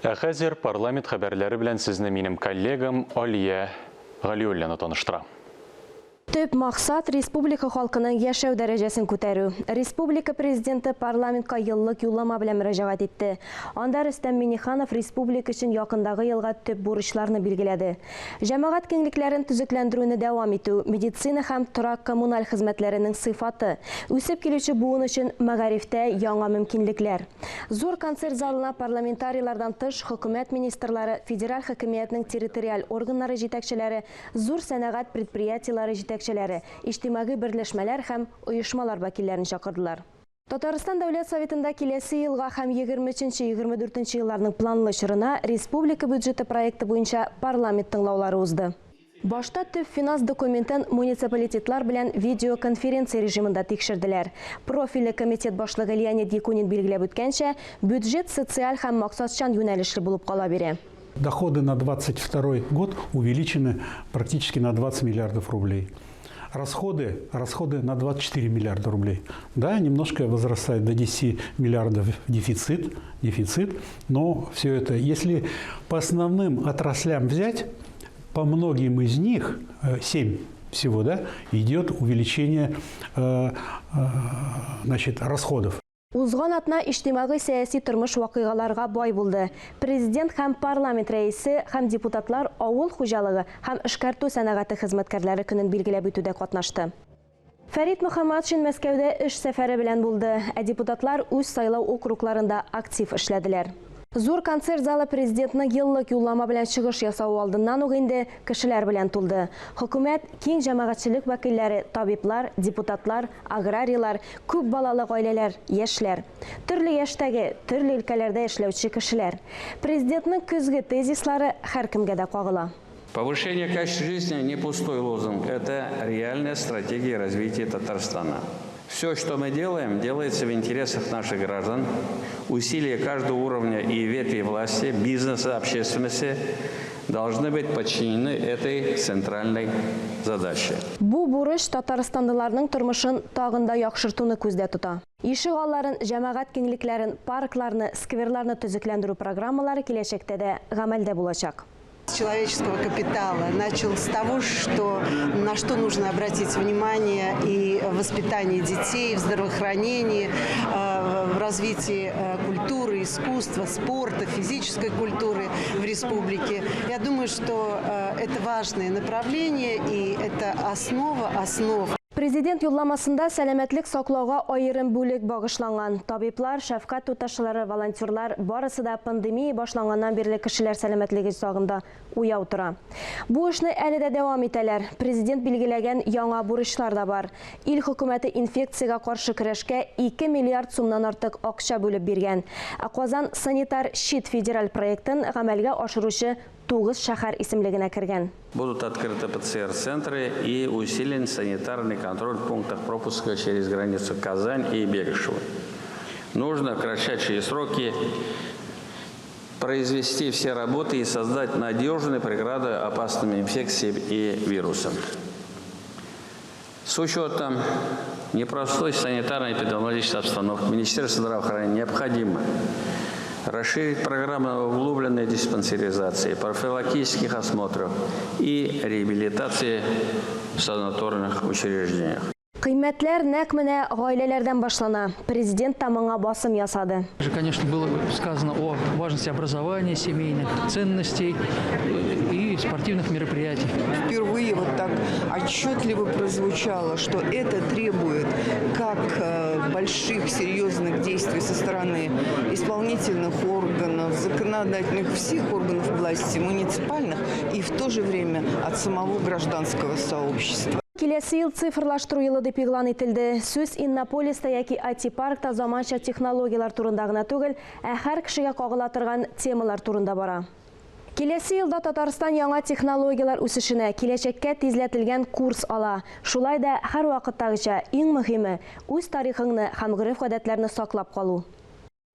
Хәзер парламент хәбәрләре белән сезне минем коллегам Алия Галиуллина таныштыра. Төп максат республика халкының яшәү дәрәҗәсен күтәрү. Республика президенты парламентка еллык юллама белән мөрәҗәгать итте. Анда Рөстәм Миңнеханов республика өчен якындагы елга төп бурычларны билгеләде. Җәмәгать киңлекләрен төзекләндерүне дәвам итү, медицина һәм торак коммуналь хезмәтләренең сыйфаты, үсеп килүче буын өчен мәгарифтә яңа мөмкинлекләр. Зур концерт залына парламентарийлардан тыш хөкүмәт министрлары, федераль хакимиятның территориаль органнары җитәкчеләре, зур сәнәгать предприятиеләре җитәкчеләре, иҗтимагый берләшмәләр һәм оешмалар вәкилләрен чакырдылар. Татарстан Дәүләт Советында киләсе елга һәм 23-24 елларның планлы чорына республика бюджеты проекты буенча парламент тыңлаулары узды. Башта төп финанс документын муниципалитетлар белән видеоконференция режимында тикшерделәр. Профильле комитет башлыгы Леонид Якунин билгеләп үткәнчә, бюджет социаль һәм максатчан юнәлешле булып кала бирә. Доходы на 2022 год увеличены практически на 20 миллиардов рублей. Расходы на 24 миллиарда рублей. Да, немножко возрастает до 10 миллиардов дефицит, но все это, если по основным отраслям взять, по многим из них, 7 всего, да, идет увеличение расходов. Узган атна иҗтимагый сәяси тормыш вакыйгаларга бай булды. Президент һәм парламент рәисе һәм депутатлар авыл хуҗалыгы һәм эшкәртү сәнәгате хезмәткәрләре көнен билгеләп үтүдә катнашты. Фәрит Мөхәммәтшин Мәскәүдә эш сәфәре белән булды, ә депутатлар үз сайлау округларында актив эшләделәр. Зур концерт залы президентның еллык юллама белән чыгыш ясау алдыннан ук инде кешеләр белән тулды. Хөкүмәт, киң җәмәгатьчелек вәкилләре, табиблар, депутатлар, аграрийлар, күп балалы гаиләләр, яшьләр, төрле яшьтәге, төрле өлкәләрдә эшләүче кешеләр. Президентның көзге тезислары һәркемгә дә кагыла. Повышение качества жизни не пустой лозунг, это реальная стратегия развития Татарстана. Все, что мы делаем, делается в интересах наших граждан. Усилия каждого уровня и ветви власти, бизнеса, общественности должны быть подчинены этой центральной задаче. Бу бурыч татарстандыларның тормышын тагында яхшыртуны күздә тота. Ишек алларын, җәмәгать киңлекләрен, паркларны, скверларны төзекләндерү программалары киләчәктә дә гамәлдә булачак. Человеческого капитала начал с того, на что нужно обратить внимание и в воспитании детей, в здравоохранении, в развитии культуры, искусства, спорта, физической культуры в республике. Я думаю, что это важное направление и это основа основ. Президент юлламасында сәламәтлек саклауга аерым бүлек багышланган. Табиблар, шәфкать туташлары, волонтерлар барысы да пандемия башланганнан бирле кешеләр сәламәтлеге сагында уяу тора. Бу эшне әле дә дәвам итәләр. Президент билгеләгән яңа бурычлар да бар. Ил хөкүмәте инфекциягә каршы көрәшкә 2 миллиард сумнан артык акча бүлеп биргән. Казан санитар щит федераль проектын гамәлгә ашыручы 9 шәһәр исемлегенә кергән. Будут открыты ПЦР-центры и усилен санитарный контроль в пунктах пропуска через границу Казань и Берешево. Нужно в кратчайшие сроки произвести все работы и создать надежные преграды опасным инфекциям и вирусам. С учетом непростой санитарно-эпидемиологической обстановки Министерство здравоохранения необходимо расширить программу углубленной диспансеризации, профилактических осмотров и реабилитации в санаторных учреждениях. Кыйммәтләр нәкъ менә гаиләләрдән башлана. Президент тамаңа басым ясады. Конечно, было сказано о важности образования, семейных ценностей и спортивных мероприятий. Впервые вот так отчетливо прозвучало, что это требует как больших серьезных действий со стороны исполнительных органов, законодательных, всех органов власти, муниципальных и в то же время от самого гражданского сообщества. Киләсе ел цифрлаштыру елы дип игълан ителде. Сүз Иннополиста яки IT-паркта заманча технологиялар турында гына түгел, һәр кешегә кагыла торган темалар турында бара. Киләсе елда Татарстан яңа технологиялар үсешенә, киләчәккә тизләтелгән курс ала. Шулай да һәр вакыттагыча иң мөһиме үз тарихыңны һәм гореф-гадәтләрне саклап калу.